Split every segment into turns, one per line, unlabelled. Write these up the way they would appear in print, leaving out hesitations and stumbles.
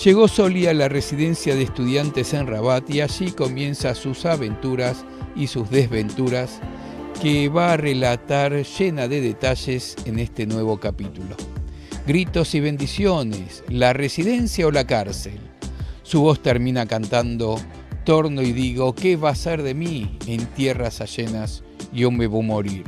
Llegó Soli a la residencia de estudiantes en Rabat y allí comienza sus aventuras y sus desventuras que va a relatar llena de detalles en este nuevo capítulo. Gritos y bendiciones, la residencia o la cárcel. Su voz termina cantando: torno y digo, ¿qué va a ser de mí en tierras ajenas? Yo me voy a morir.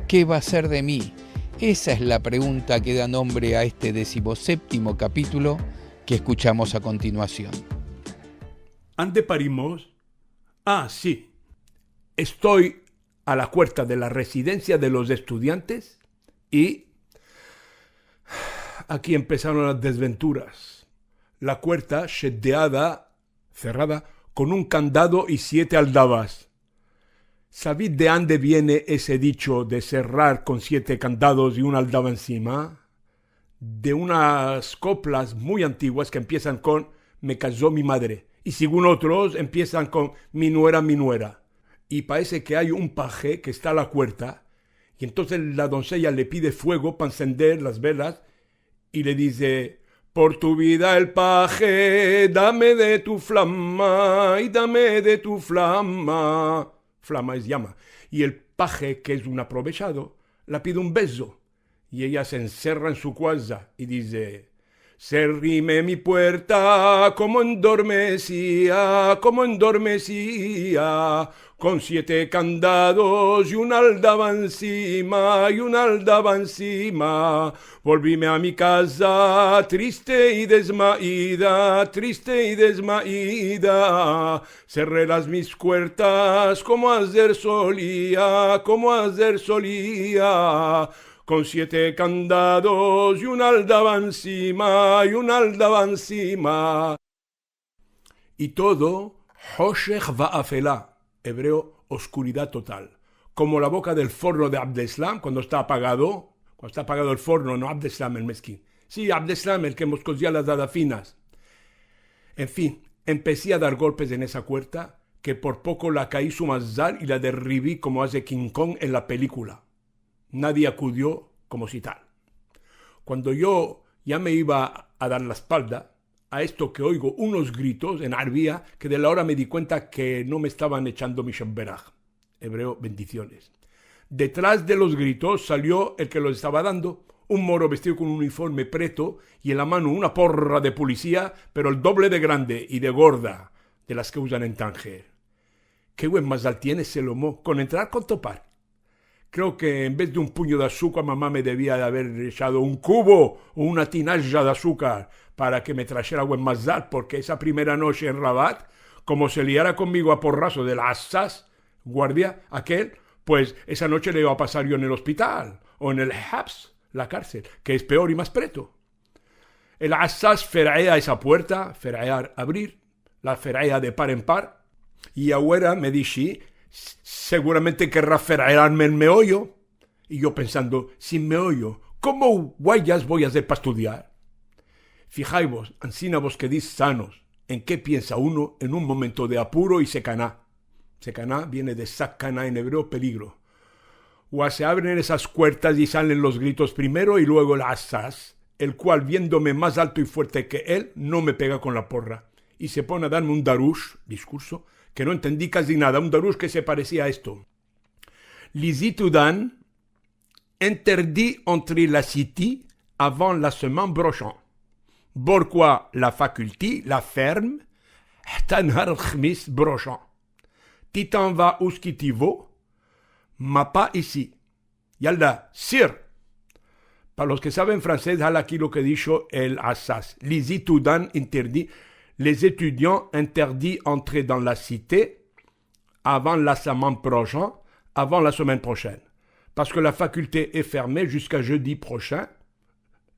¿Qué va a ser de mí? Esa es la pregunta que da nombre a este 17º capítulo que escuchamos a continuación.
¿Ande parimos? Ah, sí. Estoy a la puerta de la residencia de los estudiantes y aquí empezaron las desventuras. La puerta shedeada, cerrada, con un candado y 7 aldabas. ¿Sabéis de dónde viene ese dicho de cerrar con 7 candados y una aldaba encima? De unas coplas muy antiguas que empiezan con me casó mi madre y según otros empiezan con mi nuera. Y parece que hay un paje que está a la puerta y entonces la doncella le pide fuego para encender las velas y le dice: por tu vida el paje, dame de tu flama y dame de tu flama. Flama es llama. Y el paje, que es un aprovechado, la pide un beso. Y ella se encerra en su casa y dice: cerrime mi puerta como endormecía, con 7 candados y una aldaba encima, Volvíme a mi casa triste y desmaída, Cerré las mis puertas como ayer solía, con 7 candados y una aldaba encima, Y todo, Hoshech va'afela, hebreo, oscuridad total. Como la boca del forno de Abdeslam cuando está apagado el forno, no Abdeslam el mezquín. Sí, Abdeslam, el que nos cosía las dadafinas. En fin, empecé a dar golpes en esa puerta, que por poco la caí su mazal y la derribí como hace King Kong en la película. Nadie acudió como si tal. Cuando yo ya me iba a dar la espalda, a esto que oigo unos gritos en arbía, que de la hora me di cuenta que no me estaban echando mi Shabberach, hebreo, bendiciones. Detrás de los gritos salió el que los estaba dando, un moro vestido con un uniforme preto y en la mano una porra de policía, pero el doble de grande y de gorda de las que usan en Tánger. Qué buen mazal tiene Salomón con entrar con topar. Creo que en vez de un puño de azúcar, mamá me debía de haber echado un cubo o una tinaja de azúcar para que me trajera buen mazal, porque esa primera noche en Rabat, como se liara conmigo a porrazo del Assas, guardia, aquel, pues esa noche le iba a pasar yo en el hospital, o en el Habs, la cárcel, que es peor y más preto. El Assas ferrea esa puerta, ferrear abrir, la ferrea de par en par, y ahora me dice: seguramente querrá ferrearme el meollo. Y yo pensando, sin meollo, ¿cómo guayas voy a hacer para estudiar? Fijáis vos, ansina vos quedís sanos, en qué piensa uno en un momento de apuro y secaná. Secaná viene de sacana en hebreo, peligro. O se abren esas puertas y salen los gritos primero y luego el asaz, el cual viéndome más alto y fuerte que él, no me pega con la porra. Y se pone a darme un darush, discurso, que no entendí casi nada, un darush que se parecía a esto. L'isitoudan interdit entrer la cité avant la semaine prochaine. Pourquoi la faculté la ferme hasta nahar khmis prochain. Tu t'en vas où tu veux, mais pas ici. Yalda, sir. Para los que saben francés, hal aquí lo que dijo el Assas. L'isitoudan interdit. Les étudiants interdits d'entrer dans la cité avant la semaine prochaine. Parce que la faculté est fermée jusqu'à jeudi prochain.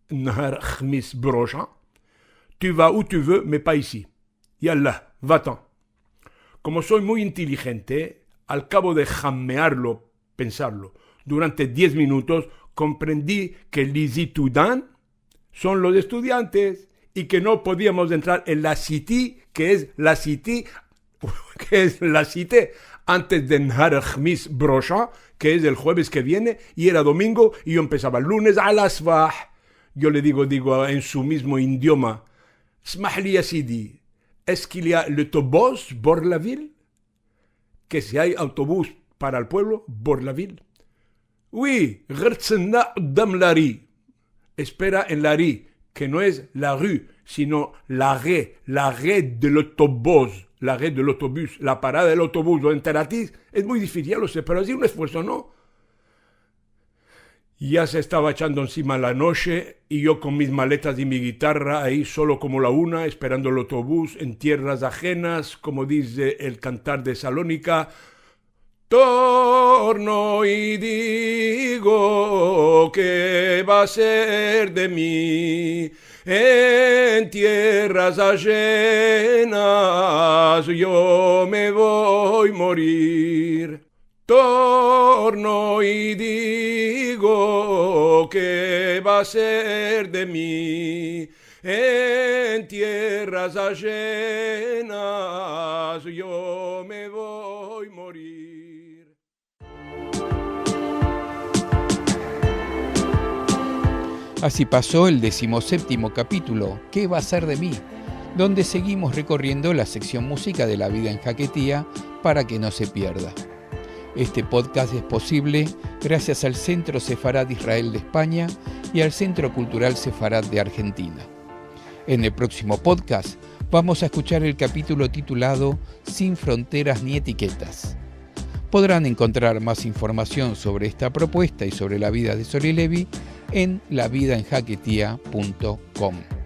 Nahar khmis prochain. Tu vas où tu veux, mais pas ici. Yallah, va-t'en. Como soy muy inteligente, al cabo de jammearlo, pensarlo, durante 10 minutos, comprendí que les étudiants son los estudiantes y que no podíamos entrar en la cité, que es la cité, antes de Nahar Khmis Brosha, que es el jueves que viene, y era domingo, y yo empezaba el lunes a las Yo le digo en su mismo idioma, Smahli ya Sidi, est-ce qu'il y a l'autobus por la ville? Que si hay autobús para el pueblo, por la ville? Oui, Ghertsenna Dam Lari. Espera en la rue, que no es la rue, sino l'arrêt de l'autobús, l'arrêt de l'autobús, la parada del autobús. Lo enteratís, es muy difícil, ya lo sé, pero así un esfuerzo, ¿no? Ya se estaba echando encima la noche y yo con mis maletas y mi guitarra ahí solo como la una, esperando el autobús en tierras ajenas, como dice el cantar de Salónica. Torno y digo que va a ser de mí en tierras ajenas, yo me voy a morir. Torno y digo que va a ser de mí en tierras ajenas, yo me voy a morir.
Así pasó el 17º capítulo, ¿Qué va a ser de mí?, donde seguimos recorriendo la sección música de La Vida en Jaquetía para que no se pierda. Este podcast es posible gracias al Centro Sefarad Israel de España y al Centro Cultural Sefarad de Argentina. En el próximo podcast vamos a escuchar el capítulo titulado Sin fronteras ni etiquetas. Podrán encontrar más información sobre esta propuesta y sobre la vida de Soli Levi en lavidaenjaquetia.com.